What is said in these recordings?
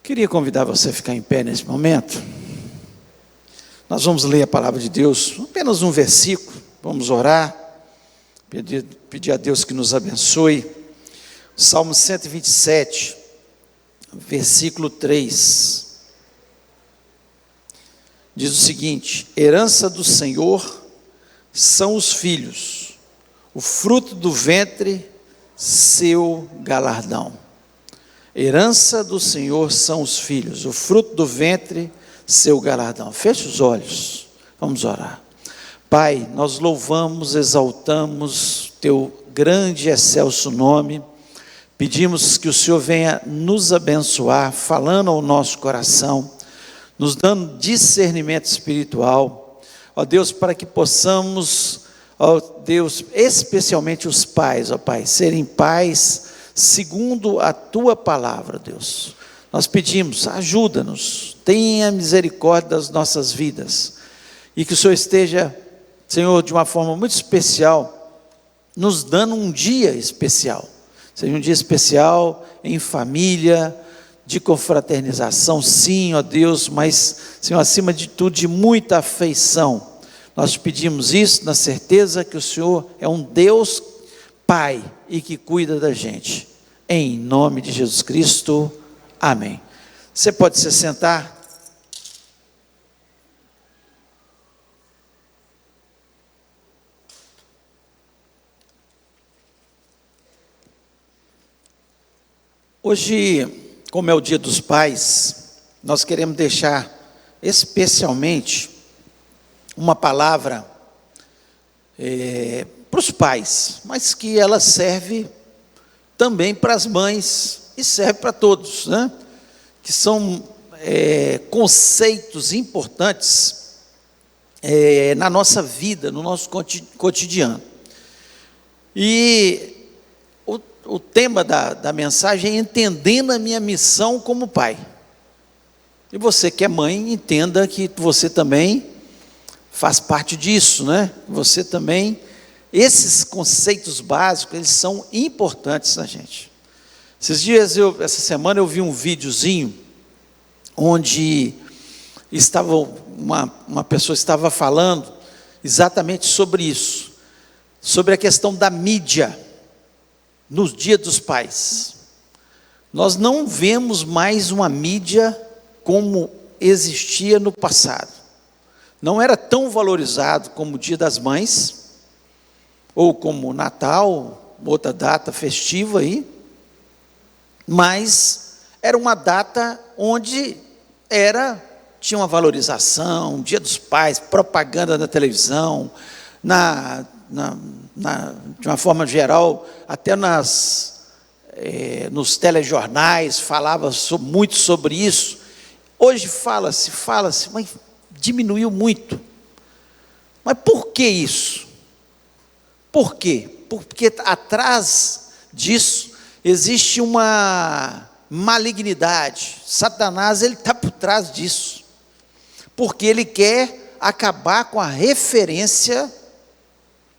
Queria convidar você a ficar em pé nesse momento. Nós vamos ler a palavra de Deus, apenas um versículo, vamos orar, pedir a Deus que nos abençoe. Salmo 127, versículo 3, diz o seguinte: herança do Senhor são os filhos, o fruto do ventre, seu galardão. Herança do Senhor são os filhos, o fruto do ventre, seu galardão. Feche os olhos, vamos orar. Pai, nós louvamos, exaltamos teu grande e excelso nome. Pedimos que o Senhor venha nos abençoar, falando ao nosso coração, nos dando discernimento espiritual, ó Deus, para que possamos, ó Deus, especialmente os pais, ó Pai, serem pais segundo a tua palavra, Deus. Nós pedimos, ajuda-nos, tenha misericórdia das nossas vidas, e que o Senhor esteja, Senhor, de uma forma muito especial, nos dando um dia especial, seja um dia especial em família, de confraternização, sim, ó Deus, mas, Senhor, acima de tudo, de muita afeição. Nós te pedimos isso na certeza que o Senhor é um Deus Pai e que cuida da gente. Em nome de Jesus Cristo, amém. Você pode se sentar. Hoje, como é o Dia dos Pais, nós queremos deixar especialmente uma palavra para os pais, mas que ela serve também para as mães e serve para todos, né? Que são conceitos importantes na nossa vida, no nosso cotidiano. E o tema da mensagem é entendendo a minha missão como pai. E você que é mãe, entenda que você também faz parte disso, né? Você também, esses conceitos básicos, eles são importantes na gente. Essa semana eu vi um videozinho, onde uma pessoa estava falando exatamente sobre isso, sobre a questão da mídia, nos dias dos pais. Nós não vemos mais uma mídia como existia no passado. Não era tão valorizado como o Dia das Mães, ou como o Natal, outra data festiva aí, mas era uma data onde tinha uma valorização, Dia dos Pais, propaganda na televisão, de uma forma geral, até nos telejornais, falava muito sobre isso. Hoje fala-se, mas diminuiu muito. Mas por que isso? Por quê? Porque atrás disso existe uma malignidade. Satanás, ele está por trás disso, porque ele quer acabar com a referência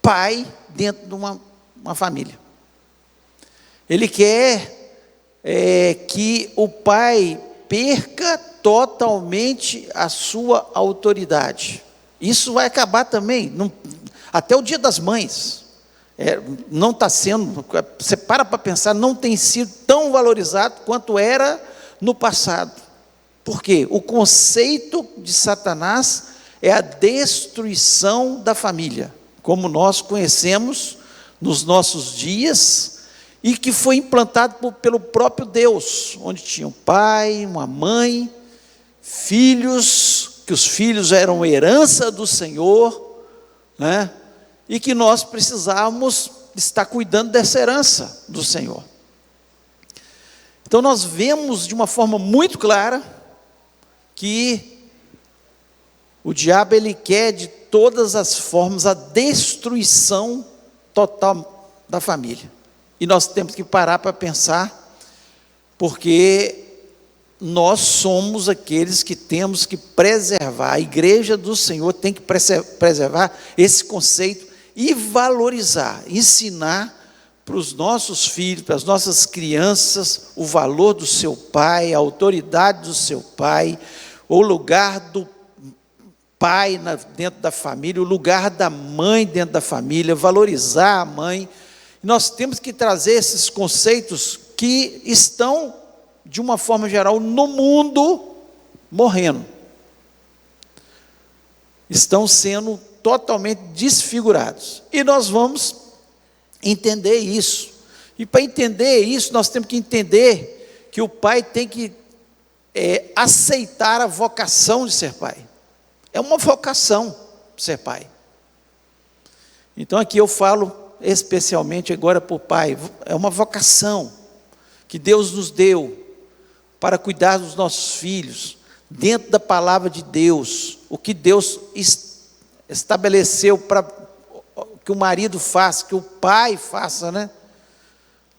pai dentro de uma família. Ele quer que o pai perca totalmente a sua autoridade. Isso vai acabar também, até o Dia das Mães. Não está sendo, você para pensar, não tem sido tão valorizado quanto era no passado. Por quê? O conceito de Satanás é a destruição da família, como nós conhecemos nos nossos dias, e que foi implantado pelo próprio Deus, onde tinha um pai, uma mãe, filhos, que os filhos eram herança do Senhor, né? E que nós precisávamos estar cuidando dessa herança do Senhor. Então nós vemos de uma forma muito clara que o diabo, ele quer de todas as formas a destruição total da família. E nós temos que parar para pensar, porque nós somos aqueles que temos que preservar, a igreja do Senhor tem que preservar esse conceito e valorizar, ensinar para os nossos filhos, para as nossas crianças, o valor do seu pai, a autoridade do seu pai, o lugar do pai dentro da família, o lugar da mãe dentro da família, valorizar a mãe. Nós temos que trazer esses conceitos que estão, de uma forma geral, no mundo, morrendo. Estão sendo totalmente desfigurados. E nós vamos entender isso. E para entender isso, nós temos que entender que o pai tem que aceitar a vocação de ser pai. É uma vocação ser pai. Então aqui eu falo especialmente agora para o pai. É uma vocação que Deus nos deu para cuidar dos nossos filhos, dentro da palavra de Deus, o que Deus estabeleceu para que o marido faça, que o pai faça, né?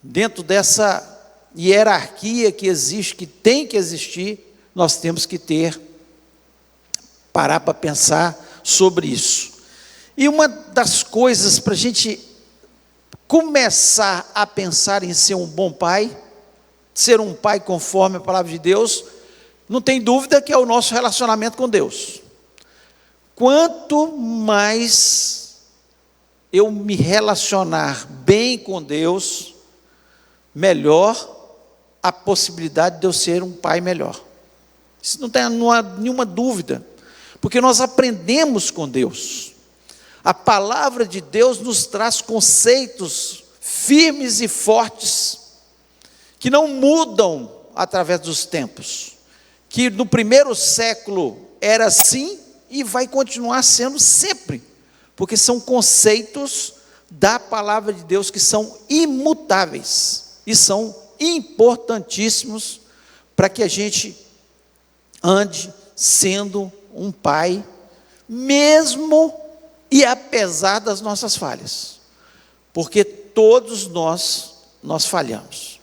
Dentro dessa hierarquia que existe, que tem que existir, nós temos que parar para pensar sobre isso. E uma das coisas para a gente começar a pensar em ser um bom pai, ser um pai conforme a palavra de Deus, não tem dúvida que é o nosso relacionamento com Deus. Quanto mais eu me relacionar bem com Deus, melhor a possibilidade de eu ser um pai melhor. Isso não há nenhuma dúvida, porque nós aprendemos com Deus. A palavra de Deus nos traz conceitos firmes e fortes, que não mudam através dos tempos, que no primeiro século era assim e vai continuar sendo sempre, porque são conceitos da palavra de Deus que são imutáveis e são importantíssimos para que a gente ande sendo um pai, mesmo e apesar das nossas falhas, porque todos nós falhamos.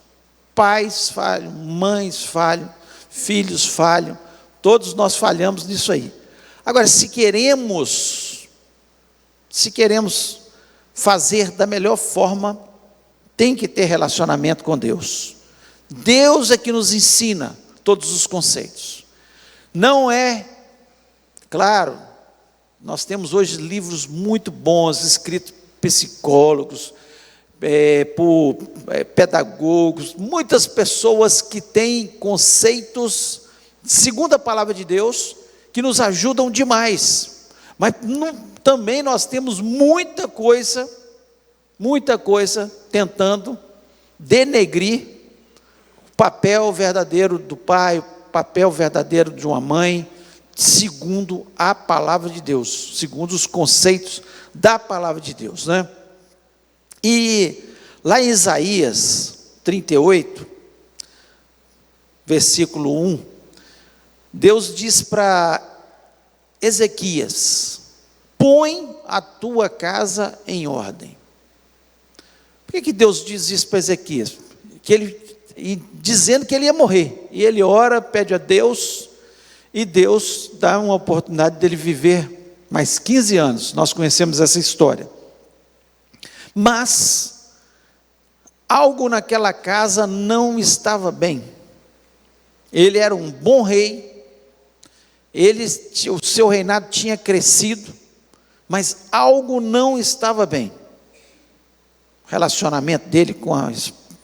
Pais falham, mães falham, filhos falham, todos nós falhamos nisso aí. Agora, se queremos fazer da melhor forma, tem que ter relacionamento com Deus. Deus é que nos ensina todos os conceitos. Não é, claro, nós temos hoje livros muito bons, escritos por psicólogos, por pedagogos, muitas pessoas que têm conceitos, segundo a palavra de Deus, que nos ajudam demais, mas também nós temos muita coisa tentando denegrir o papel verdadeiro do pai, o papel verdadeiro de uma mãe, segundo a palavra de Deus, segundo os conceitos da palavra de Deus, né? E lá em Isaías 38, versículo 1, Deus diz para Ezequias: põe a tua casa em ordem. Por que Deus diz isso para Ezequias? Dizendo que ele ia morrer, e ele ora, pede a Deus, e Deus dá uma oportunidade dele viver mais 15 anos, nós conhecemos essa história. Mas algo naquela casa não estava bem. Ele era um bom rei, o seu reinado tinha crescido, mas algo não estava bem. O relacionamento dele com a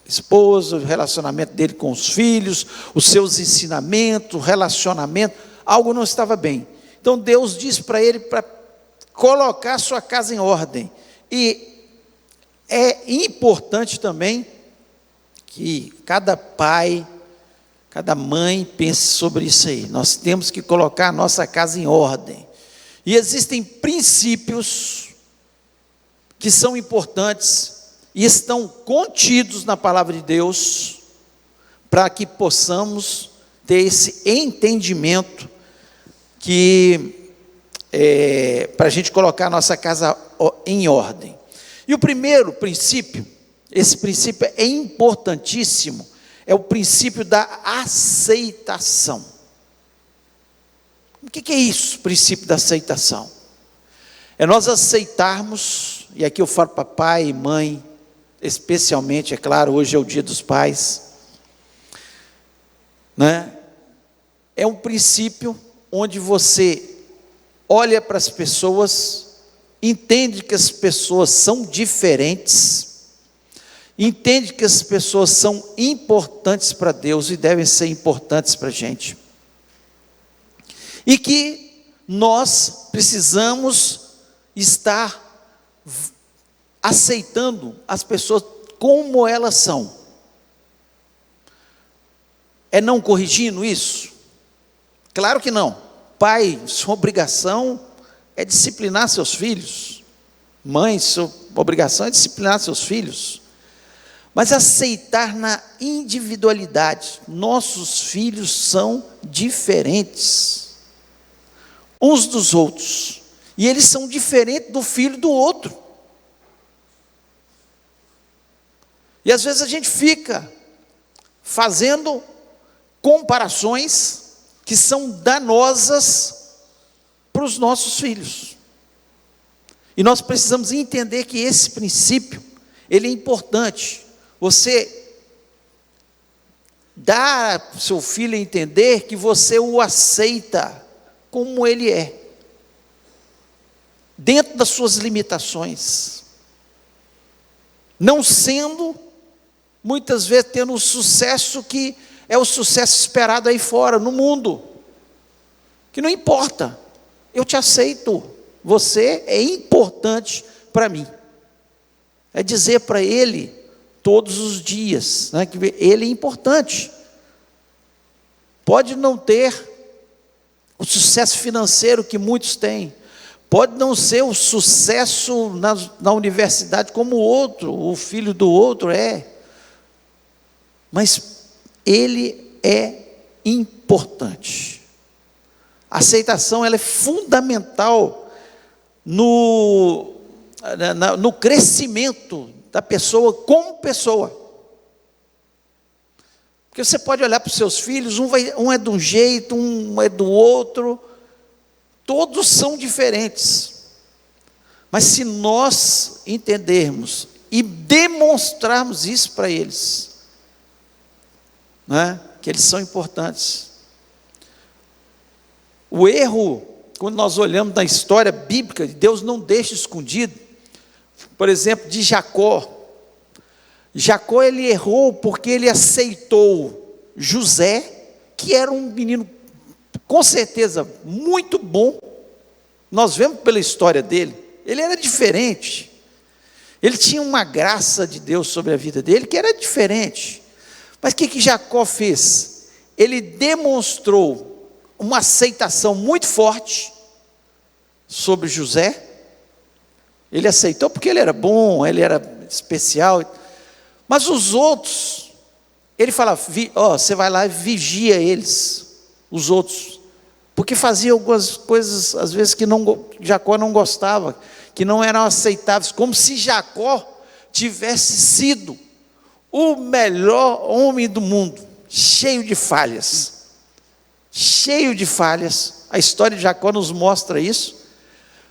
esposa, o relacionamento dele com os filhos, os seus ensinamentos, o relacionamento, algo não estava bem. Então Deus diz para ele para colocar a sua casa em ordem. E é importante também que cada pai, cada mãe pense sobre isso aí. Nós temos que colocar a nossa casa em ordem. E existem princípios que são importantes e estão contidos na palavra de Deus, para que possamos ter esse entendimento para a gente colocar a nossa casa em ordem. E o primeiro princípio, esse princípio é importantíssimo, é o princípio da aceitação. O que é isso, o princípio da aceitação? É nós aceitarmos, e aqui eu falo para pai e mãe, especialmente, é claro, hoje é o Dia dos Pais, né? É um princípio onde você olha para as pessoas, entende que as pessoas são diferentes, entende que as pessoas são importantes para Deus e devem ser importantes para a gente, e que nós precisamos estar aceitando as pessoas como elas são. É não corrigindo isso? Claro que não. Pai, sua obrigação é disciplinar seus filhos. Mãe, sua obrigação é disciplinar seus filhos. Mas aceitar na individualidade. Nossos filhos são diferentes uns dos outros. E eles são diferentes do filho do outro. E às vezes a gente fica fazendo comparações que são danosas para os nossos filhos. E nós precisamos entender que esse princípio, ele é importante. Você dá ao seu filho a entender que você o aceita como ele é, dentro das suas limitações, não sendo, muitas vezes, tendo o sucesso que é o sucesso esperado aí fora, no mundo, que não importa, eu te aceito, você é importante para mim. É dizer para ele todos os dias, né, que ele é importante. Pode não ter o sucesso financeiro que muitos têm, pode não ser o sucesso na universidade como o outro, o filho do outro é, mas ele é importante. A aceitação, ela é fundamental no crescimento da pessoa como pessoa. Porque você pode olhar para os seus filhos, um é de um jeito, um é do outro, todos são diferentes. Mas se nós entendermos e demonstrarmos isso para eles, né, que eles são importantes. O erro, quando nós olhamos na história bíblica, Deus não deixa escondido, por exemplo, de Jacó. Jacó, ele errou porque ele aceitou José, que era um menino, com certeza, muito bom. Nós vemos pela história dele, ele era diferente, ele tinha uma graça de Deus sobre a vida dele, que era diferente. Mas o que Jacó fez? Ele demonstrou uma aceitação muito forte sobre José. Ele aceitou porque ele era bom, ele era especial. Mas os outros, ele falava, você vai lá e vigia eles, os outros. Porque fazia algumas coisas, às vezes, que Jacó não gostava, que não eram aceitáveis, como se Jacó tivesse sido o melhor homem do mundo, cheio de falhas, a história de Jacó nos mostra isso,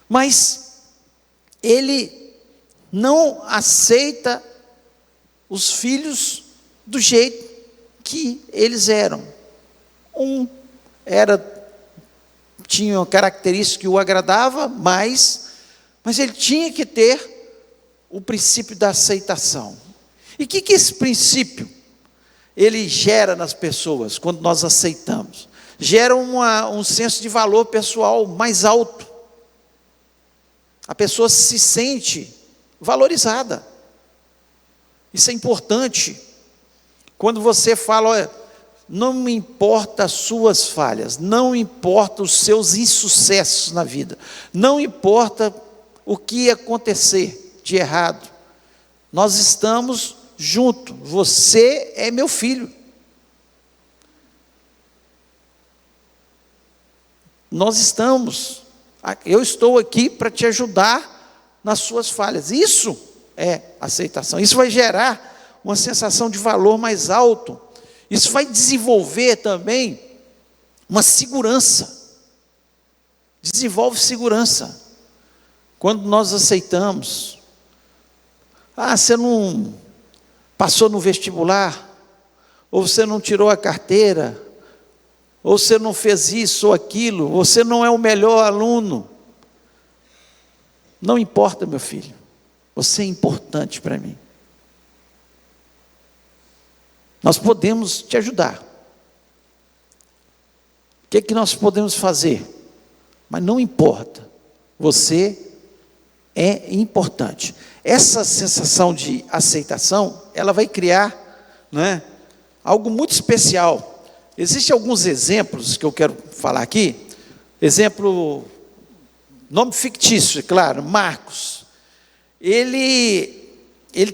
mas ele não aceita os filhos do jeito que eles eram. Tinha uma característica que o agradava, mas ele tinha que ter o princípio da aceitação. E o que esse princípio ele gera nas pessoas quando nós aceitamos? Gera um senso de valor pessoal mais alto. A pessoa se sente valorizada. Isso é importante. Quando você fala, olha, não me importa as suas falhas, não importa os seus insucessos na vida, não importa o que acontecer de errado, nós estamos juntos, você é meu filho. Eu estou aqui para te ajudar nas suas falhas. Isso é aceitação. Isso vai gerar uma sensação de valor mais alto. Isso vai desenvolver também uma segurança. Desenvolve segurança. Quando nós aceitamos, Ah, você não passou no vestibular, ou você não tirou a carteira, ou você não fez isso ou aquilo, você não é o melhor aluno. Não importa, meu filho, você é importante para mim. Nós podemos te ajudar. O que é que nós podemos fazer? Mas não importa, você é importante. Essa sensação de aceitação, ela vai criar, né, algo muito especial. Existem alguns exemplos que eu quero falar aqui. Exemplo, nome fictício, é claro, Marcos. Ele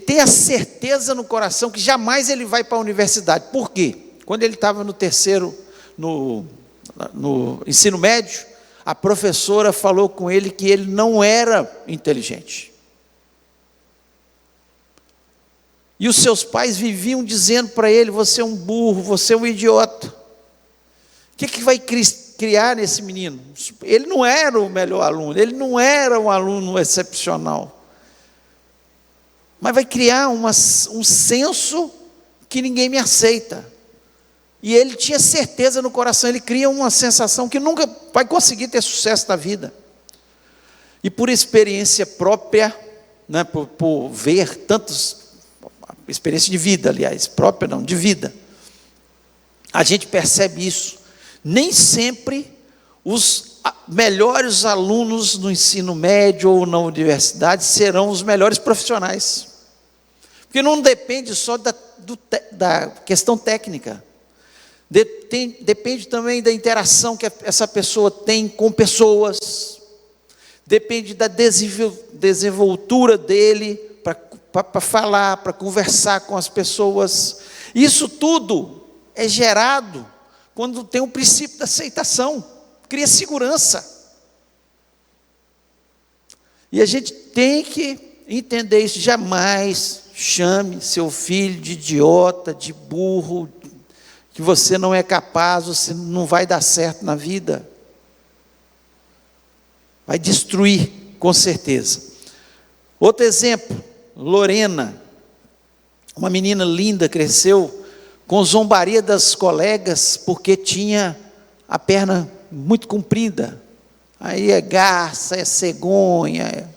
tem a certeza no coração que jamais ele vai para a universidade. Por quê? Quando ele estava no ensino médio, a professora falou com ele que ele não era inteligente. E os seus pais viviam dizendo para ele: você é um burro, você é um idiota. O que vai criar nesse menino? Ele não era o melhor aluno, ele não era um aluno excepcional. Mas vai criar um senso que ninguém me aceita. E ele tinha certeza no coração, ele cria uma sensação que nunca vai conseguir ter sucesso na vida. E por experiência própria, né, por ver tantos, experiência de vida, aliás, própria não, de vida, a gente percebe isso. Nem sempre os melhores alunos no ensino médio ou na universidade serão os melhores profissionais. Porque não depende só da questão técnica. Depende também da interação que essa pessoa tem com pessoas, depende da desenvoltura dele para falar, para conversar com as pessoas. Isso tudo é gerado quando tem o princípio da aceitação, cria segurança. E a gente tem que entender isso. Jamais chame seu filho de idiota, de burro, que você não é capaz, você não vai dar certo na vida. Vai destruir, com certeza. Outro exemplo, Lorena, uma menina linda, cresceu com zombaria das colegas, porque tinha a perna muito comprida. Aí é garça, é cegonha,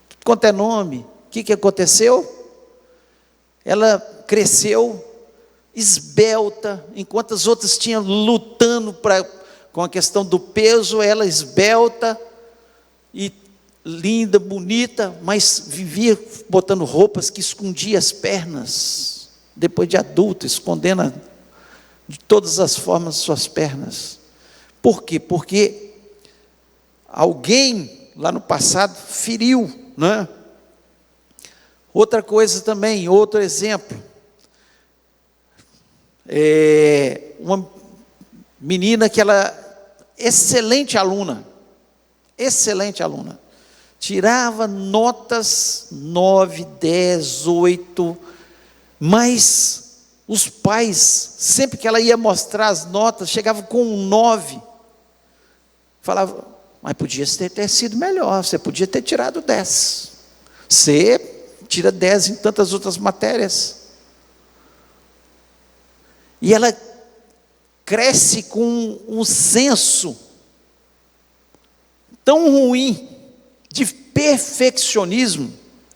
tudo quanto é nome. O que aconteceu? Ela cresceu esbelta, enquanto as outras tinham lutando com a questão do peso, ela esbelta e linda, bonita, mas vivia botando roupas que escondiam as pernas, depois de adulta, escondendo de todas as formas suas pernas. Por quê? Porque alguém lá no passado feriu, né? Outra coisa também, outro exemplo, uma menina que ela, excelente aluna, tirava notas 9, 10, 8, mas os pais, sempre que ela ia mostrar as notas, chegavam com um 9, falavam: mas podia ter sido melhor, você podia ter tirado 10, você tira 10 em tantas outras matérias. E ela cresce com um senso tão ruim de perfeccionismo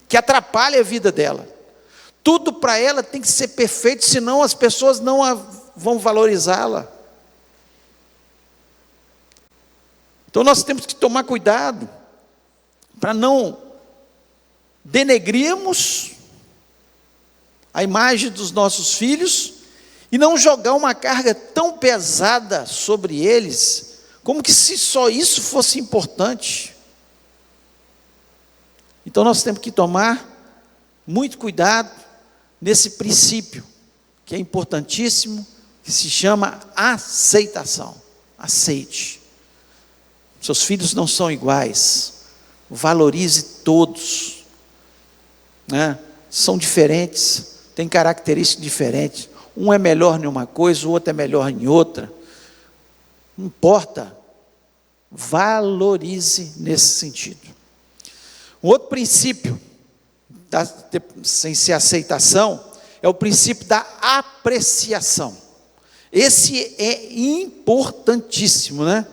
que atrapalha a vida dela. Tudo para ela tem que ser perfeito, senão as pessoas não vão valorizá-la. Então nós temos que tomar cuidado para não denegrirmos a imagem dos nossos filhos e não jogar uma carga tão pesada sobre eles, como que se só isso fosse importante. Então nós temos que tomar muito cuidado nesse princípio, que é importantíssimo, que se chama aceitação. Aceite. Seus filhos não são iguais, valorize todos, né? São diferentes, têm características diferentes. Um é melhor em uma coisa, o outro é melhor em outra. Não importa. Valorize nesse sentido. Um outro princípio sem ser aceitação, é o princípio da apreciação. Esse é importantíssimo, né?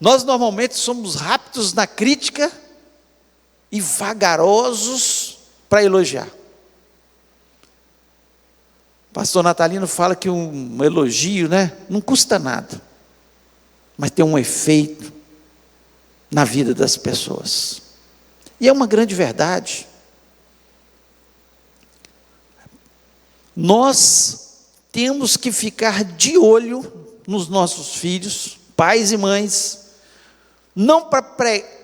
Nós normalmente somos rápidos na crítica e vagarosos para elogiar. O pastor Natalino fala que um elogio, né, não custa nada, mas tem um efeito na vida das pessoas. E é uma grande verdade. Nós temos que ficar de olho nos nossos filhos, pais e mães, não para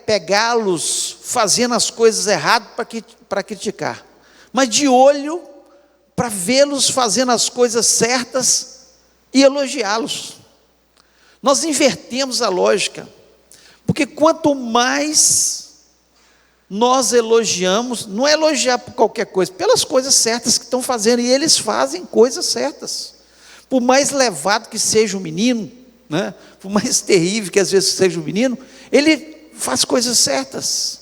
pegá-los fazendo as coisas erradas para criticar, mas de olho para vê-los fazendo as coisas certas e elogiá-los. Nós invertemos a lógica, porque quanto mais nós elogiamos, não é elogiar por qualquer coisa, pelas coisas certas que estão fazendo, e eles fazem coisas certas. Por mais levado que seja o menino, né, por mais terrível que às vezes seja o menino, ele faz coisas certas.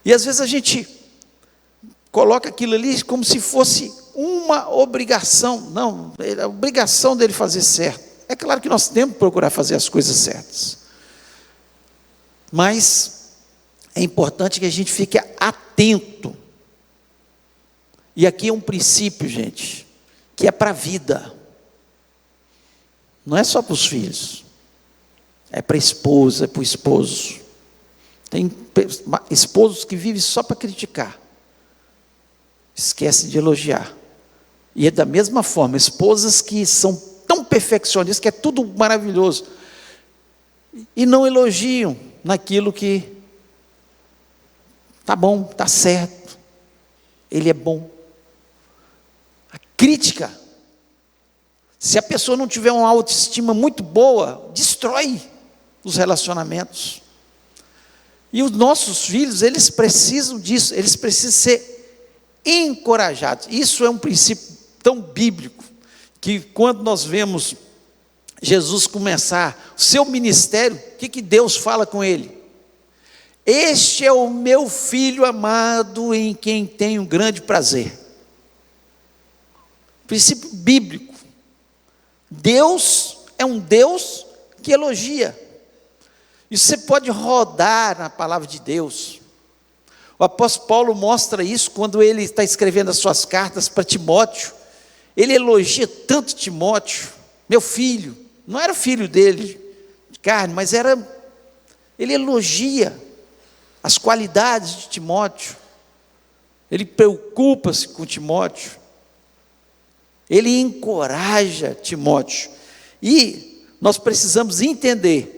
E às vezes a gente coloca aquilo ali como se fosse uma obrigação. Não, é a obrigação dele fazer certo. É claro que nós temos que procurar fazer as coisas certas, mas é importante que a gente fique atento. E aqui é um princípio, gente, que é para a vida. Não é só para os filhos. É para a esposa, é para o esposo. Tem esposos que vivem só para criticar. Esquecem de elogiar. E é da mesma forma, esposas que são tão perfeccionistas, que é tudo maravilhoso, e não elogiam naquilo que está bom, está certo, ele é bom. A crítica, se a pessoa não tiver uma autoestima muito boa, destrói os relacionamentos. E os nossos filhos, eles precisam disso, eles precisam ser encorajados. Isso é um princípio tão bíblico, que quando nós vemos Jesus começar o seu ministério, o que Deus fala com ele? Este é o meu filho amado, em quem tenho grande prazer. Princípio bíblico. Deus é um Deus que elogia. E você pode rodar na palavra de Deus. O apóstolo Paulo mostra isso quando ele está escrevendo as suas cartas para Timóteo. Ele elogia tanto Timóteo, meu filho. Não era filho dele de carne, mas ele elogia as qualidades de Timóteo. Ele preocupa-se com Timóteo. Ele encoraja Timóteo. E nós precisamos entender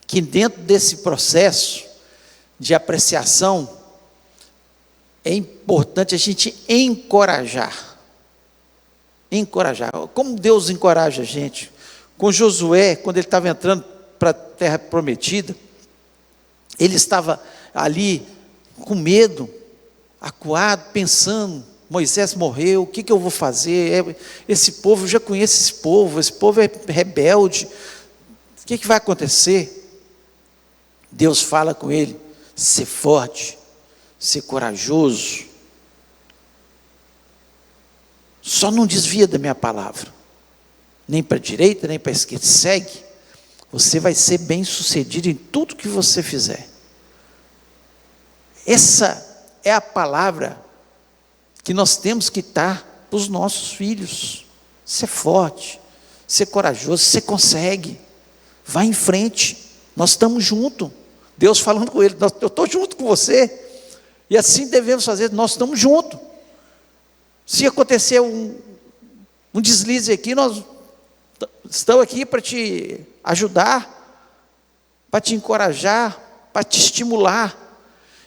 que dentro desse processo de apreciação, é importante a gente encorajar. Encorajar. Como Deus encoraja a gente? Com Josué, quando ele estava entrando para a terra prometida, ele estava ali com medo, acuado, pensando: Moisés morreu, o que eu vou fazer? Esse povo, eu já conheço esse povo é rebelde, o que vai acontecer? Deus fala com ele: ser forte, ser corajoso, só não desvia da minha palavra, nem para a direita, nem para a esquerda, segue, você vai ser bem sucedido em tudo que você fizer. Essa é a palavra que nós temos que dar para os nossos filhos. Ser forte, ser corajoso, você consegue, vai em frente, nós estamos juntos. Deus falando com ele: eu estou junto com você, e assim devemos fazer, nós estamos juntos. Se acontecer um deslize aqui, nós estamos aqui para te ajudar, para te encorajar, para te estimular.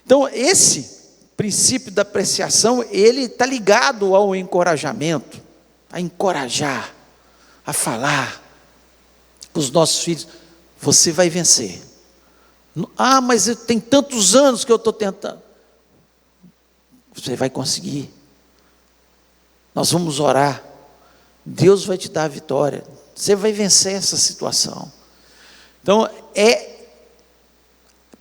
Então, esse princípio da apreciação, ele está ligado ao encorajamento, a encorajar, a falar para os nossos filhos: você vai vencer. Ah, mas tem tantos anos que eu estou tentando. Você vai conseguir. Nós vamos orar. Deus vai te dar a vitória. Você vai vencer essa situação. Então, é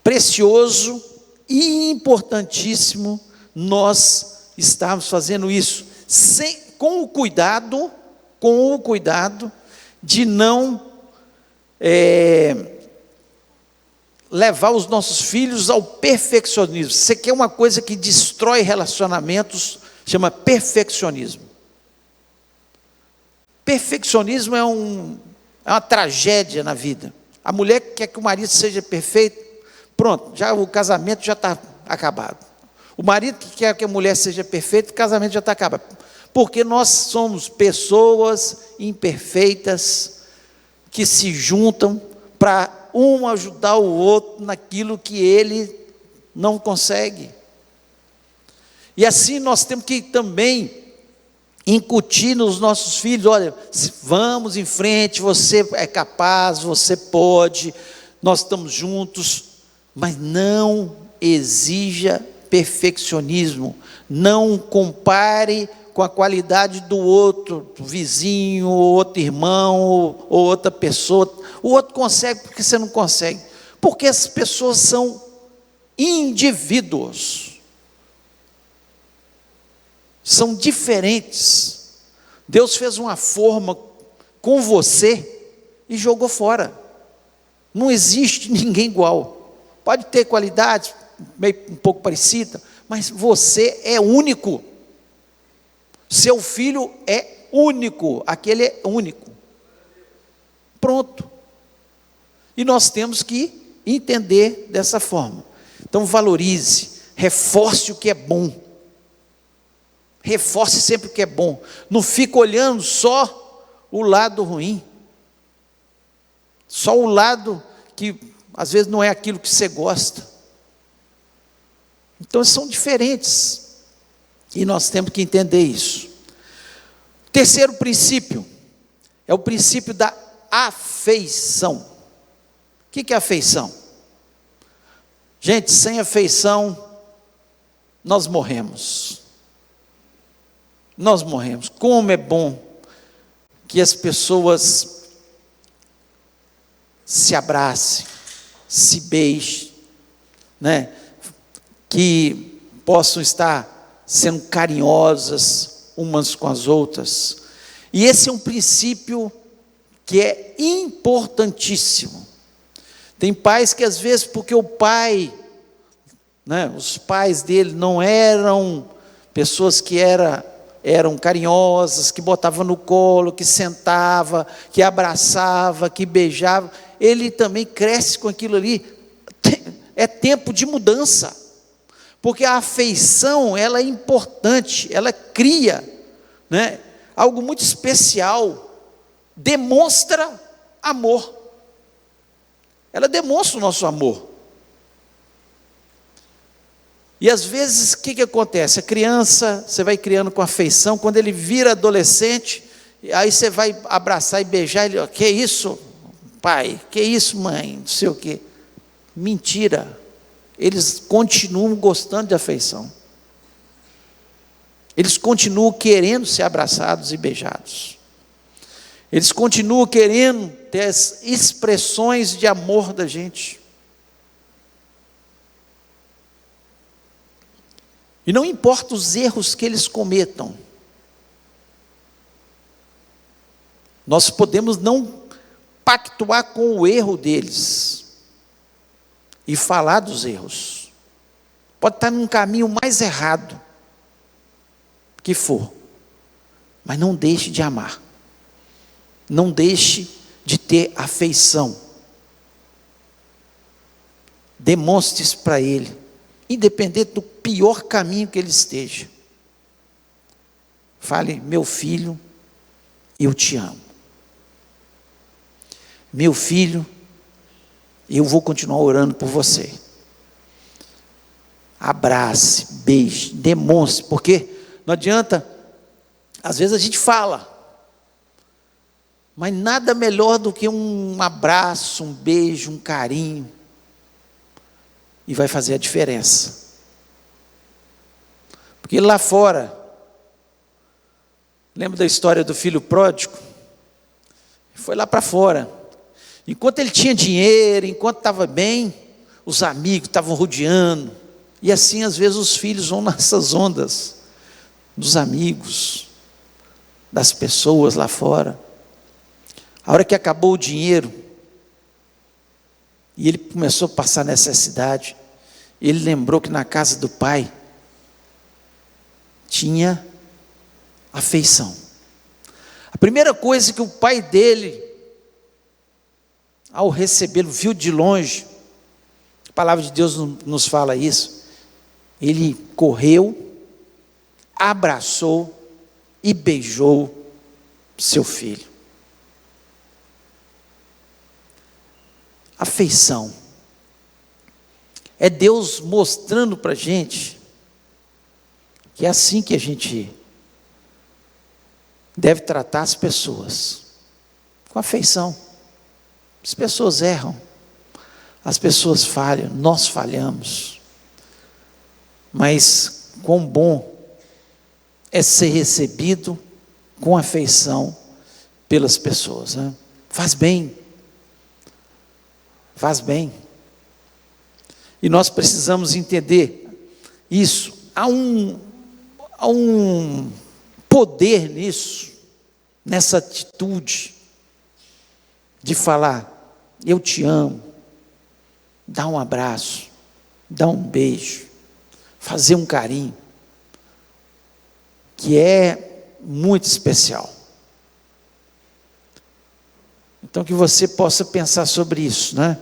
precioso e importantíssimo nós estarmos fazendo isso, com o cuidado de não levar os nossos filhos ao perfeccionismo. Você quer uma coisa que destrói relacionamentos, chama perfeccionismo. Perfeccionismo é uma tragédia na vida. A mulher quer que o marido seja perfeito, pronto, já o casamento já está acabado. O marido que quer que a mulher seja perfeita, o casamento já está acabado. Porque nós somos pessoas imperfeitas que se juntam para um ajudar o outro naquilo que ele não consegue. E assim nós temos que também incutir nos nossos filhos: olha, vamos em frente, você é capaz, você pode, nós estamos juntos, mas não exija perfeccionismo, não compare com a qualidade do outro, do vizinho, ou outro irmão, ou outra pessoa. O outro consegue porque você não consegue, porque as pessoas são indivíduos, são diferentes. Deus fez uma forma com você e jogou fora. Não existe ninguém igual. Pode ter qualidades meio um pouco parecida, mas você é único. Seu filho é único, aquele é único. Pronto. E nós temos que entender dessa forma. Então valorize, reforce o que é bom. Reforce sempre o que é bom. Não fique olhando só o lado ruim. Só o lado que às vezes não é aquilo que você gosta. Então são diferentes. E nós temos que entender isso. Terceiro princípio é o princípio da afeição. O que é afeição? Gente, sem afeição nós morremos. Nós morremos. Como é bom que as pessoas se abracem, se beijem, né? Que possam estar sendo carinhosas umas com as outras. E esse é um princípio que é importantíssimo. Tem pais que às vezes, porque o pai, né, os pais dele não eram pessoas que eram carinhosas, que botavam no colo, que sentava, que abraçava, que beijava, ele também cresce com aquilo ali. É tempo de mudança, porque a afeição, ela é importante, ela cria, né, algo muito especial, demonstra amor, ela demonstra o nosso amor. E às vezes, o que acontece? A criança, você vai criando com afeição, quando ele vira adolescente, aí você vai abraçar e beijar, ele, que isso, pai? Que isso, mãe? Não sei o quê. Mentira. Eles continuam gostando de afeição. Eles continuam querendo ser abraçados e beijados. Eles continuam querendo ter as expressões de amor da gente. E não importa os erros que eles cometam, nós podemos não pactuar com o erro deles e falar dos erros. Pode estar num caminho mais errado que for, mas não deixe de amar, não deixe de ter afeição. Demonstre isso para ele, independente do pior caminho que ele esteja. Fale: meu filho, eu te amo. Meu filho, eu vou continuar orando por você. Abrace, beije, demonstre, porque não adianta, às vezes a gente fala, mas nada melhor do que um abraço, um beijo, um carinho, e vai fazer a diferença. Porque lá fora, lembra da história do filho pródigo? Foi lá para fora, enquanto ele tinha dinheiro, enquanto estava bem, os amigos estavam rodeando, E assim, às vezes, os filhos vão nessas ondas dos amigos, das pessoas lá fora. A hora que acabou o dinheiro, e ele começou a passar necessidade, ele lembrou que na casa do pai tinha afeição. A primeira coisa que o pai dele, ao recebê-lo, viu de longe, a palavra de Deus nos fala isso, ele correu, abraçou e beijou seu filho. Afeição é Deus mostrando para a gente que é assim que a gente deve tratar as pessoas, com afeição. As pessoas erram, as pessoas falham, nós falhamos, mas quão bom é ser recebido com afeição pelas pessoas, né? Faz bem. Faz bem. E nós precisamos entender isso. Há um poder nisso, nessa atitude de falar, eu te amo, dar um abraço, dar um beijo, fazer um carinho, que é muito especial. Então que você possa pensar sobre isso, né?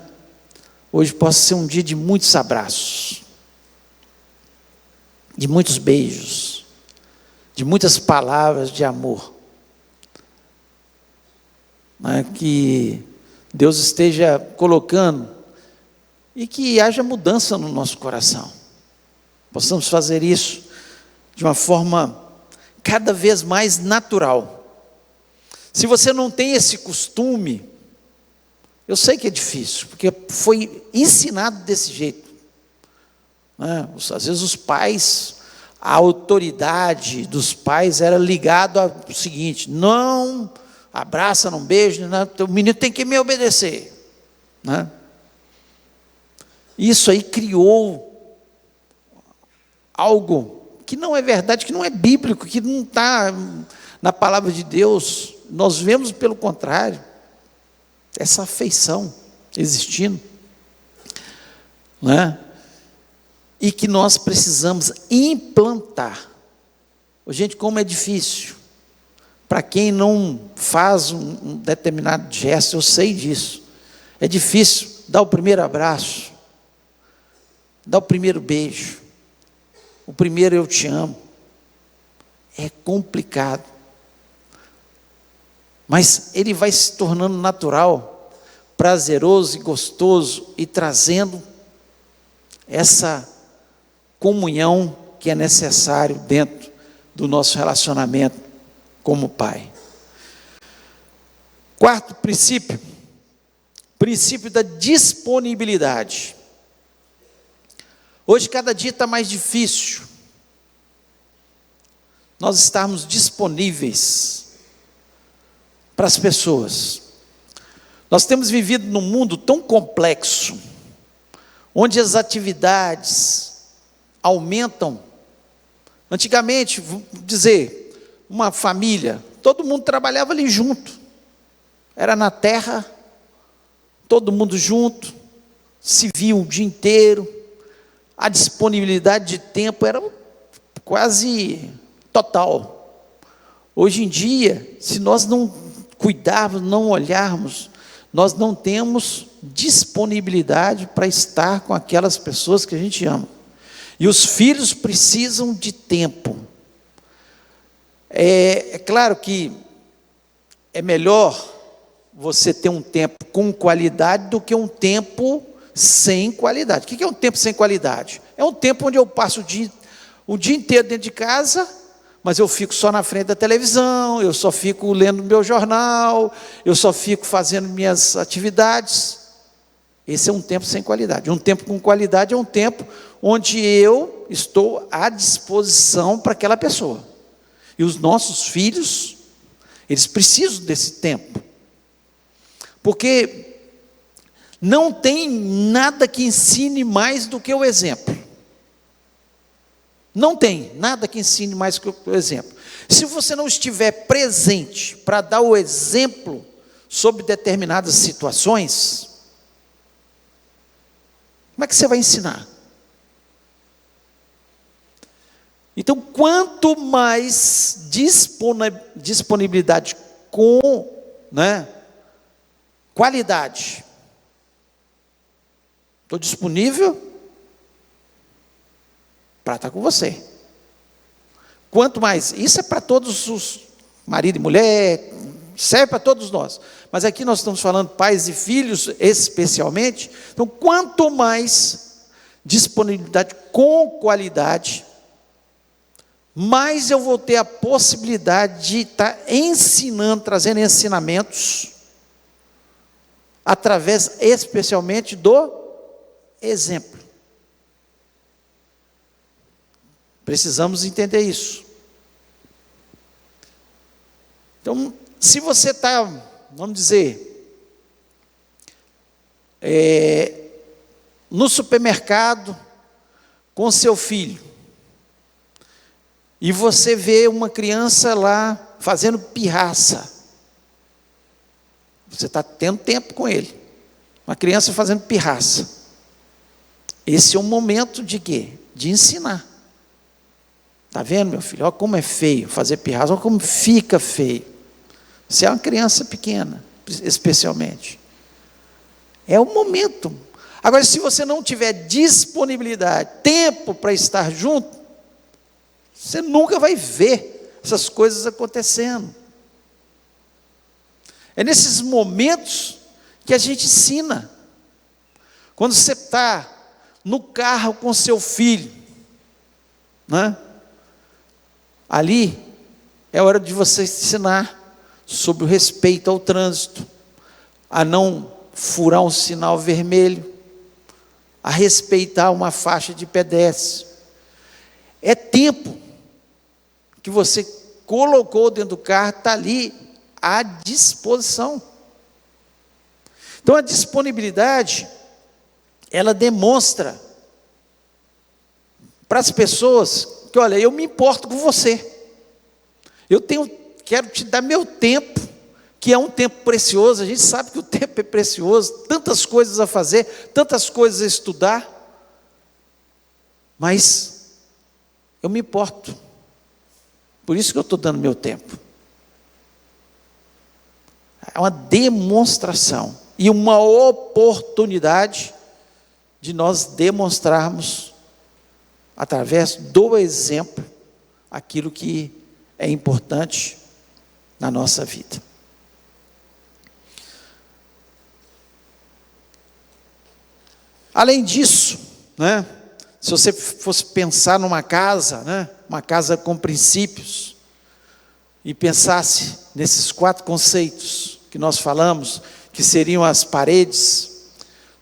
Hoje possa ser um dia de muitos abraços, de muitos beijos, de muitas palavras de amor, né? Que Deus esteja colocando e que haja mudança no nosso coração. Possamos fazer isso de uma forma cada vez mais natural. Se você não tem esse costume, eu sei que é difícil, porque foi ensinado desse jeito, né? Às vezes os pais, a autoridade dos pais era ligado ao seguinte: não abraça, não beija, né? O menino tem que me obedecer, né? Isso aí criou algo que não é verdade, que não é bíblico, que não está na palavra de Deus. Nós vemos pelo contrário, essa afeição existindo, né? E que nós precisamos implantar. Gente, como é difícil, para quem não faz um determinado gesto, eu sei disso, é difícil dar o primeiro abraço, dar o primeiro beijo, o primeiro eu te amo, é complicado. Mas ele vai se tornando natural, prazeroso e gostoso, e trazendo essa comunhão que é necessário dentro do nosso relacionamento como pai. Quarto princípio, princípio da disponibilidade. Hoje cada dia está mais difícil nós estarmos disponíveis para as pessoas. Nós temos vivido num mundo tão complexo, onde as atividades aumentam. Antigamente, vou dizer, uma família, todo mundo trabalhava ali junto, era na terra, todo mundo junto, se via o dia inteiro, a disponibilidade de tempo era quase total. Hoje em dia, se nós não cuidarmos, não olharmos, nós não temos disponibilidade para estar com aquelas pessoas que a gente ama. E os filhos precisam de tempo. É claro que é melhor você ter um tempo com qualidade do que um tempo sem qualidade. O que é um tempo sem qualidade? É um tempo onde eu passo o dia inteiro dentro de casa, mas eu fico só na frente da televisão, eu só fico lendo meu jornal, eu só fico fazendo minhas atividades. Esse é um tempo sem qualidade. Um tempo com qualidade é um tempo onde eu estou à disposição para aquela pessoa. E os nossos filhos, eles precisam desse tempo. Porque não tem nada que ensine mais do que o exemplo. Não tem nada que ensine mais que o exemplo. Se você não estiver presente para dar o exemplo sobre determinadas situações, como é que você vai ensinar? Então, quanto mais disponibilidade com, qualidade, estou disponível para estar com você. Quanto mais, isso é para todos os marido e mulher, serve para todos nós. Mas aqui nós estamos falando pais e filhos especialmente. Então, quanto mais disponibilidade com qualidade, mais eu vou ter a possibilidade de estar ensinando, trazendo ensinamentos, através especialmente do exemplo. Precisamos entender isso. Então, se você está, vamos dizer, no supermercado com seu filho, e você vê uma criança lá fazendo pirraça, você está tendo tempo com ele, uma criança fazendo pirraça, esse é um momento de quê? De ensinar. Está vendo, meu filho? Olha como é feio fazer pirraça, olha como fica feio. Você é uma criança pequena, especialmente. É o momento. Agora, se você não tiver disponibilidade, tempo para estar junto, você nunca vai ver essas coisas acontecendo. É nesses momentos que a gente ensina. Quando você está no carro com seu filho, ali é hora de você ensinar sobre o respeito ao trânsito, a não furar um sinal vermelho, a respeitar uma faixa de pedestre. É tempo que você colocou dentro do carro, está ali à disposição. Então a disponibilidade, ela demonstra para as pessoas que, olha, eu me importo com você, quero te dar meu tempo, que é um tempo precioso. A gente sabe que o tempo é precioso, tantas coisas a fazer, tantas coisas a estudar, mas eu me importo, por isso que eu estou dando meu tempo. É uma demonstração e uma oportunidade de nós demonstrarmos, através do exemplo, aquilo que é importante na nossa vida. Além disso, se você fosse pensar numa casa, uma casa com princípios, e pensasse nesses 4 conceitos que nós falamos, que seriam as paredes,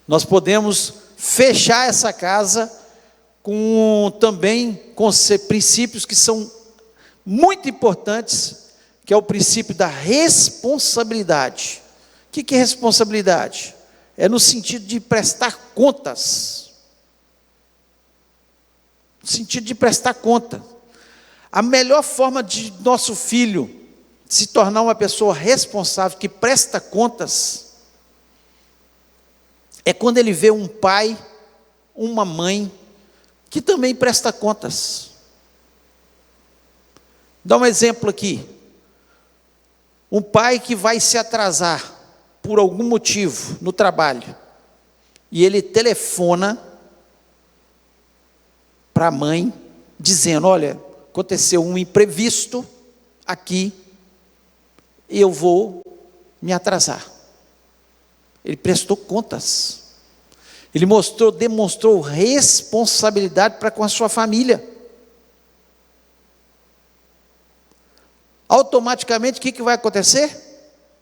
nós podemos fechar essa casa também com princípios que são muito importantes, que é o princípio da responsabilidade. O que é responsabilidade? É no sentido de prestar contas. No sentido de prestar conta. A melhor forma de nosso filho se tornar uma pessoa responsável, que presta contas, é quando ele vê um pai, uma mãe, que também presta contas. Dá um exemplo aqui. Um pai que vai se atrasar por algum motivo no trabalho, e ele telefona para a mãe, dizendo: olha, aconteceu um imprevisto aqui, e eu vou me atrasar. Ele prestou contas. Ele demonstrou responsabilidade para com a sua família. Automaticamente, o que vai acontecer?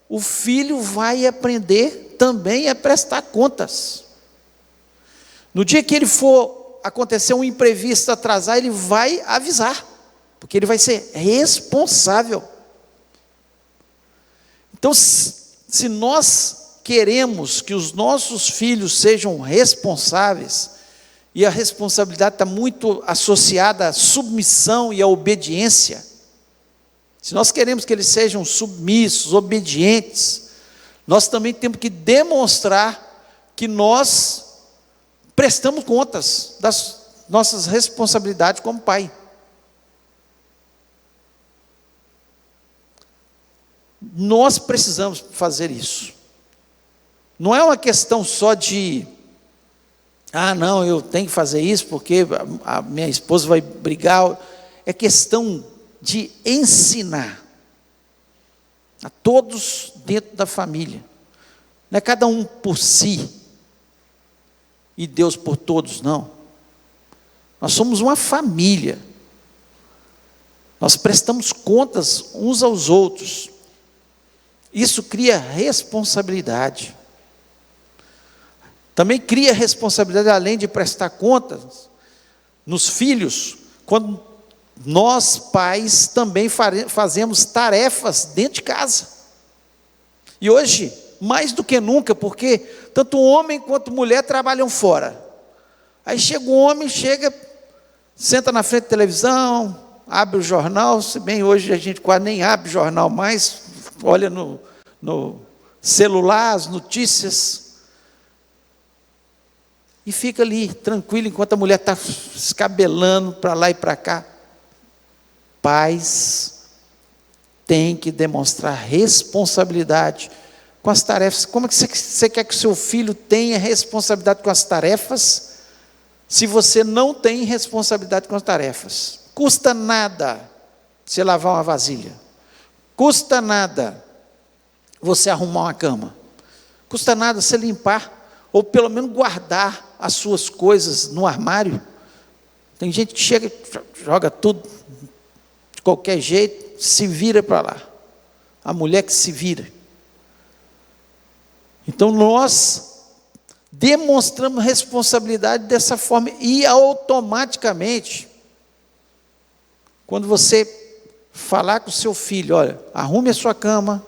O filho vai aprender também a prestar contas. No dia que ele for acontecer um imprevisto, atrasar, ele vai avisar, porque ele vai ser responsável. Então, se nós queremos que os nossos filhos sejam responsáveis, e a responsabilidade está muito associada à submissão e à obediência. Se nós queremos que eles sejam submissos, obedientes, nós também temos que demonstrar que nós prestamos contas das nossas responsabilidades como pai. Nós precisamos fazer isso. Não é uma questão só de, não, eu tenho que fazer isso porque a minha esposa vai brigar. É questão de ensinar a todos dentro da família. Não é cada um por si e Deus por todos, não. Nós somos uma família. Nós prestamos contas uns aos outros. Isso cria responsabilidade. Também cria responsabilidade, além de prestar contas, nos filhos, quando nós, pais, também fazemos tarefas dentro de casa. E hoje, mais do que nunca, porque tanto homem quanto mulher trabalham fora. Aí chega um homem, senta na frente da televisão, abre o jornal, se bem hoje a gente quase nem abre jornal mais, olha no celular, as notícias, e fica ali, tranquilo, enquanto a mulher está escabelando para lá e para cá. Pais têm que demonstrar responsabilidade com as tarefas. Como é que você quer que o seu filho tenha responsabilidade com as tarefas, se você não tem responsabilidade com as tarefas? Custa nada você lavar uma vasilha. Custa nada você arrumar uma cama. Custa nada você limpar, ou pelo menos guardar as suas coisas no armário. Tem gente que chega e joga tudo de qualquer jeito, se vira para lá. A mulher que se vira. Então nós demonstramos responsabilidade dessa forma, e automaticamente, quando você falar com o seu filho, olha, arrume a sua cama,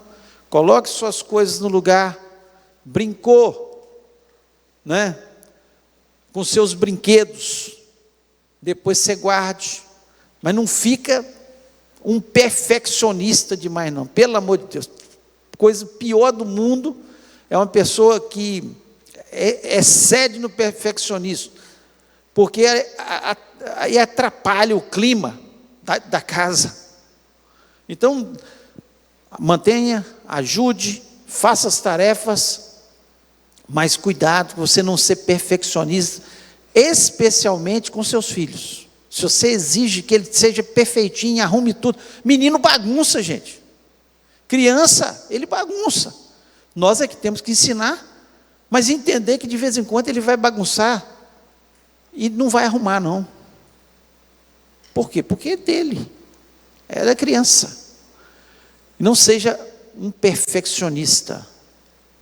coloque suas coisas no lugar, brincou, né, com seus brinquedos, depois você guarde, mas não fica um perfeccionista demais não, pelo amor de Deus. Coisa pior do mundo é uma pessoa que excede no perfeccionismo, porque aí atrapalha o clima da casa. Então, mantenha, ajude, faça as tarefas, mas cuidado para você não ser perfeccionista, especialmente com seus filhos. Se você exige que ele seja perfeitinho, arrume tudo, menino bagunça, gente. Criança, ele bagunça. Nós é que temos que ensinar, mas entender que de vez em quando ele vai bagunçar e não vai arrumar, não. Por quê? Porque é dele, é da criança. Não seja um perfeccionista,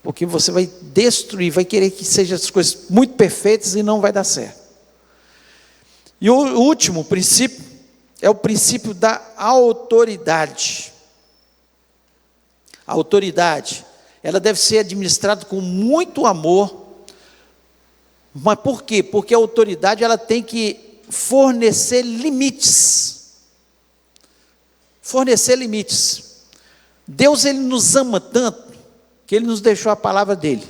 porque você vai destruir, vai querer que sejam as coisas muito perfeitas e não vai dar certo. E o último princípio é o princípio da autoridade. A autoridade, ela deve ser administrada com muito amor. Mas por quê? Porque a autoridade, ela tem que fornecer limites. Fornecer limites. Deus, ele nos ama tanto, que ele nos deixou a palavra dele.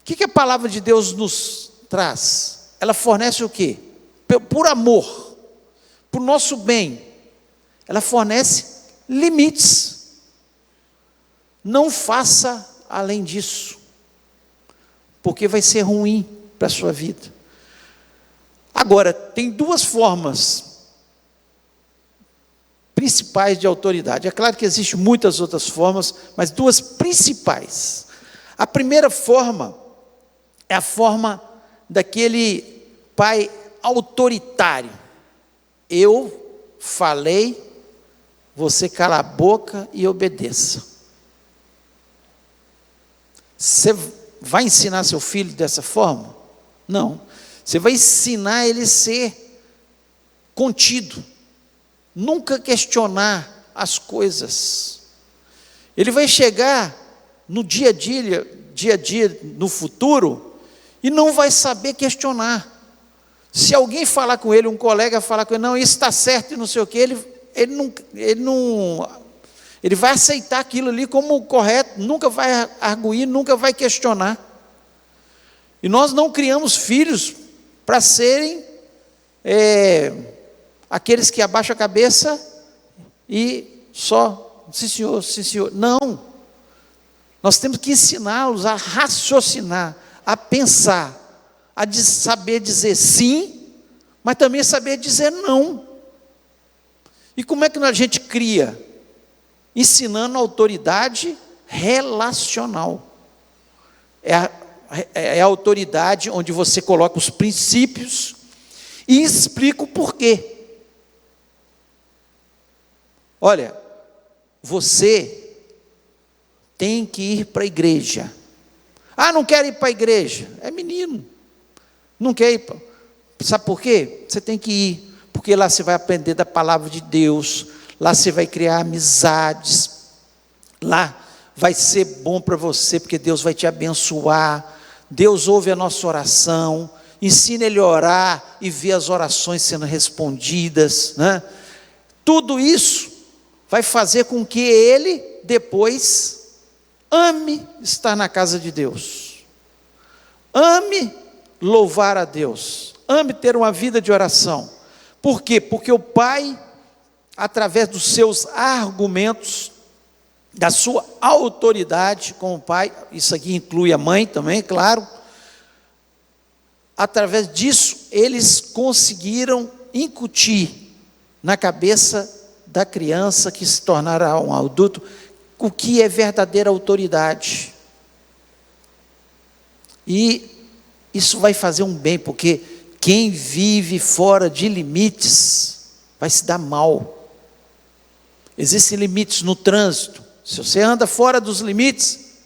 O que a palavra de Deus nos traz? Ela fornece o quê? Por amor, por nosso bem. Ela fornece limites. Não faça além disso, porque vai ser ruim para a sua vida. Agora, tem duas formas principais de autoridade. É claro que existem muitas outras formas, mas duas principais. A primeira forma é a forma daquele pai autoritário. Eu falei, você cala a boca e obedeça. Você vai ensinar seu filho dessa forma? Não. Você vai ensinar ele a ser contido, nunca questionar as coisas. Ele vai chegar no dia a dia, no futuro, e não vai saber questionar. Se alguém falar com ele, um colega falar com ele, não, isso está certo e não sei o que, ele vai aceitar aquilo ali como correto, nunca vai arguir, nunca vai questionar. E nós não criamos filhos para serem aqueles que abaixam a cabeça e só, sim senhor, sim senhor. Não. Nós temos que ensiná-los a raciocinar, a pensar, a saber dizer sim, mas também saber dizer não. E como é que a gente cria? Ensinando autoridade relacional. É a autoridade onde você coloca os princípios e explica o porquê. Olha, você tem que ir para a igreja. Ah, não quero ir para a igreja. É menino. Não quer ir. Sabe por quê? Você tem que ir. Porque lá você vai aprender da palavra de Deus. Lá você vai criar amizades. Lá vai ser bom para você, porque Deus vai te abençoar. Deus ouve a nossa oração. Ensina ele a orar e ver as orações sendo respondidas, né? Tudo isso vai fazer com que ele depois ame estar na casa de Deus, ame louvar a Deus, ame ter uma vida de oração. Por quê? Porque o pai, através dos seus argumentos, da sua autoridade como pai, isso aqui inclui a mãe também, claro, através disso, eles conseguiram incutir na cabeça da criança que se tornará um adulto, o que é verdadeira autoridade. E isso vai fazer um bem, porque quem vive fora de limites vai se dar mal. Existem limites no trânsito. Se você anda fora dos limites,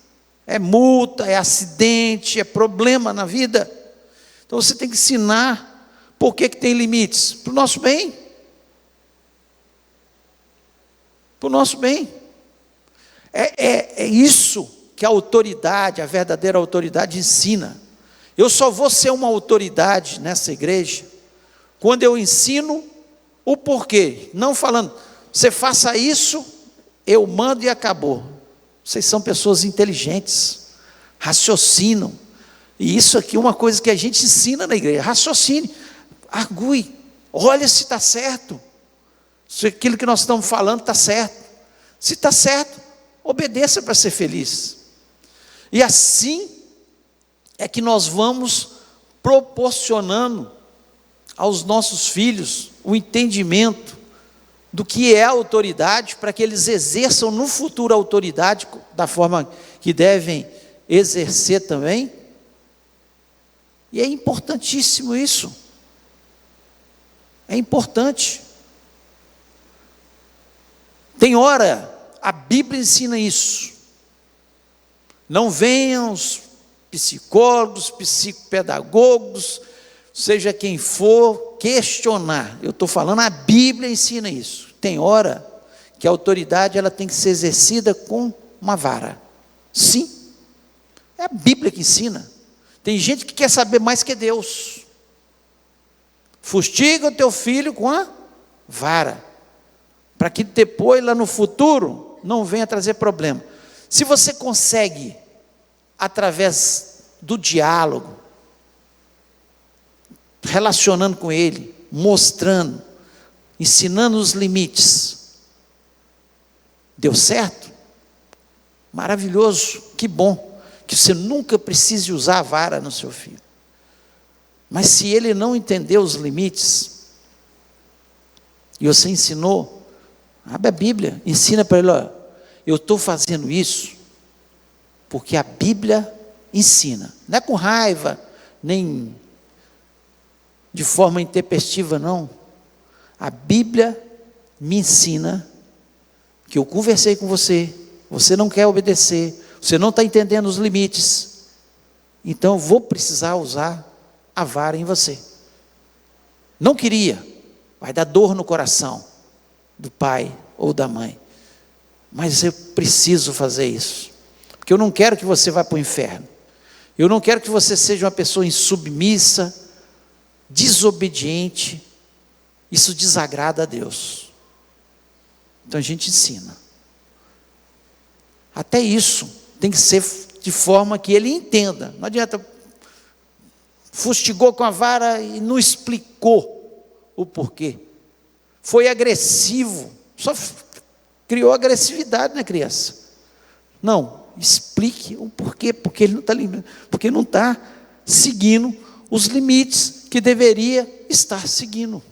é multa, é acidente, é problema na vida. Então você tem que ensinar por que tem limites, para o nosso bem. Para o nosso bem. É isso que a autoridade, a verdadeira autoridade ensina. Eu só vou ser uma autoridade nessa igreja quando eu ensino o porquê, não falando, você faça isso, eu mando e acabou. Vocês são pessoas inteligentes, raciocinam, e isso aqui é uma coisa que a gente ensina na igreja, raciocine, argue, olha se está certo, se aquilo que nós estamos falando está certo. Se está certo, obedeça para ser feliz. E assim é que nós vamos proporcionando aos nossos filhos o entendimento do que é a autoridade, para que eles exerçam no futuro a autoridade da forma que devem exercer também. E é importantíssimo isso. É importante. Tem hora, a Bíblia ensina isso. Não venham os psicólogos, psicopedagogos, seja quem for, questionar. Eu estou falando, a Bíblia ensina isso. Tem hora que a autoridade ela tem que ser exercida com uma vara. Sim, é a Bíblia que ensina. Tem gente que quer saber mais que Deus. Fustiga o teu filho com a vara, para que depois, lá no futuro, não venha trazer problema. Se você consegue, através do diálogo, relacionando com ele, mostrando, ensinando os limites, deu certo? Maravilhoso, que bom, que você nunca precise usar a vara no seu filho. Mas se ele não entender os limites, e você ensinou, abre a Bíblia, ensina para ele, ó, eu estou fazendo isso, porque a Bíblia ensina, não é com raiva, nem de forma intempestiva, não. A Bíblia me ensina que eu conversei com você, você não quer obedecer, você não está entendendo os limites, então eu vou precisar usar a vara em você. Não queria, vai dar dor no coração do pai ou da mãe, mas eu preciso fazer isso, porque eu não quero que você vá para o inferno, Eu não quero que você seja uma pessoa insubmissa, desobediente. Isso desagrada a Deus. Então a gente ensina. Até isso tem que ser de forma que ele entenda. Não adianta, fustigou com a vara e não explicou o porquê. Foi agressivo, só criou agressividade na criança. Não, explique o porquê, porque ele não está seguindo os limites que deveria estar seguindo.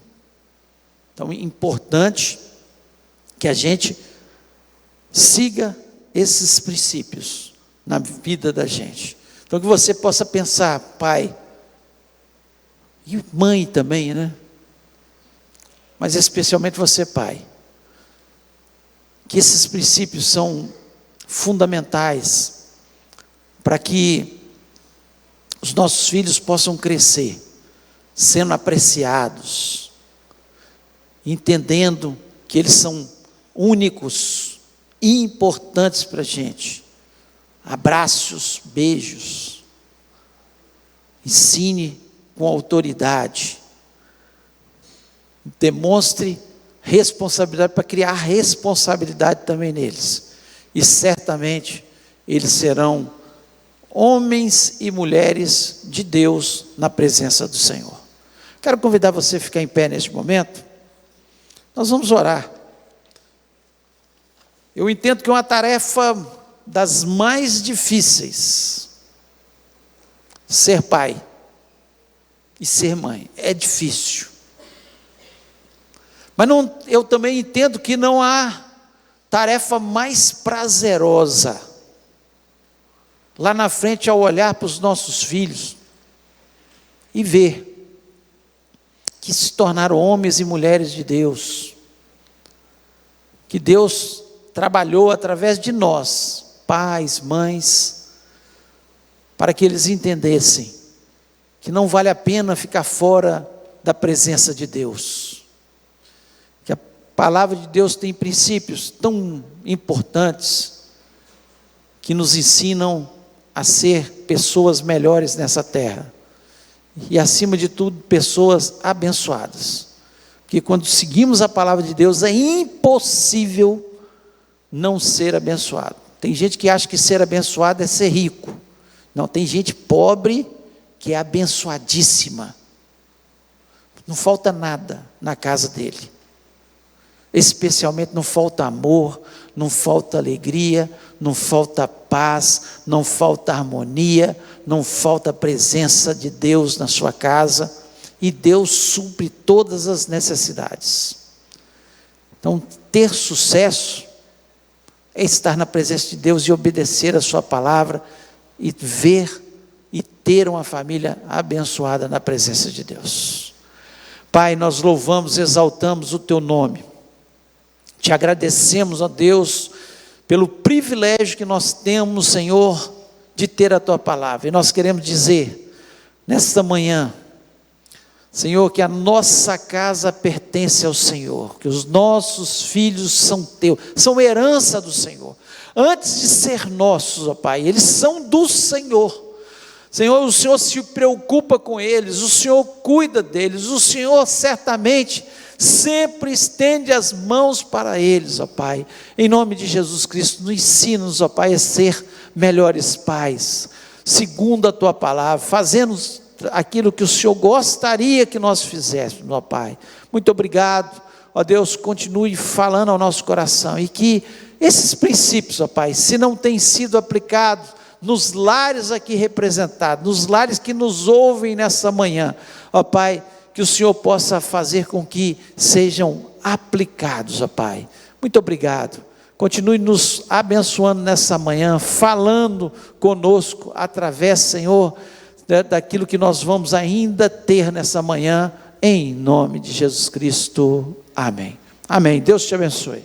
Então é importante que a gente siga esses princípios na vida da gente. Então que você possa pensar, pai, e mãe também, né? Mas especialmente você, pai, que esses princípios são fundamentais para que os nossos filhos possam crescer, sendo apreciados, entendendo que eles são únicos e importantes para a gente. Abraços, beijos, ensine com autoridade, demonstre responsabilidade para criar responsabilidade também neles, e certamente eles serão homens e mulheres de Deus na presença do Senhor. Quero convidar você a ficar em pé neste momento. Nós vamos orar. Eu entendo que é uma tarefa das mais difíceis, ser pai e ser mãe. É difícil. Mas eu também entendo que não há tarefa mais prazerosa lá na frente, ao olhar para os nossos filhos e ver que se tornaram homens e mulheres de Deus, que Deus trabalhou através de nós, pais, mães, para que eles entendessem que não vale a pena ficar fora da presença de Deus, que a palavra de Deus tem princípios tão importantes que nos ensinam a ser pessoas melhores nessa terra, e acima de tudo, pessoas abençoadas, porque quando seguimos a palavra de Deus, é impossível não ser abençoado. Tem gente que acha que ser abençoado é ser rico. Não, tem gente pobre que é abençoadíssima, não falta nada na casa dele, especialmente não falta amor, não falta alegria, não falta paz, não falta harmonia, não falta presença de Deus na sua casa, e Deus supre todas as necessidades. Então, ter sucesso é estar na presença de Deus e obedecer a sua palavra, e ver e ter uma família abençoada na presença de Deus. Pai, nós louvamos, exaltamos o teu nome, te agradecemos, ó Deus, pelo privilégio que nós temos, Senhor, de ter a tua palavra, e nós queremos dizer, nesta manhã, Senhor, que a nossa casa pertence ao Senhor, que os nossos filhos são teus, são herança do Senhor, antes de ser nossos, ó Pai, eles são do Senhor. Senhor, o Senhor se preocupa com eles, o Senhor cuida deles, o Senhor certamente sempre estende as mãos para eles, ó Pai, em nome de Jesus Cristo. Nos ensina-nos, ó Pai, a ser melhores pais, segundo a tua palavra, fazendo aquilo que o Senhor gostaria que nós fizéssemos, ó Pai. Muito obrigado, ó Deus, continue falando ao nosso coração, e que esses princípios, ó Pai, se não têm sido aplicados nos lares aqui representados, nos lares que nos ouvem nessa manhã, ó Pai, que o Senhor possa fazer com que sejam aplicados, ó Pai. Muito obrigado. Continue nos abençoando nessa manhã, falando conosco através, Senhor, daquilo que nós vamos ainda ter nessa manhã, em nome de Jesus Cristo. Amém. Amém. Deus te abençoe.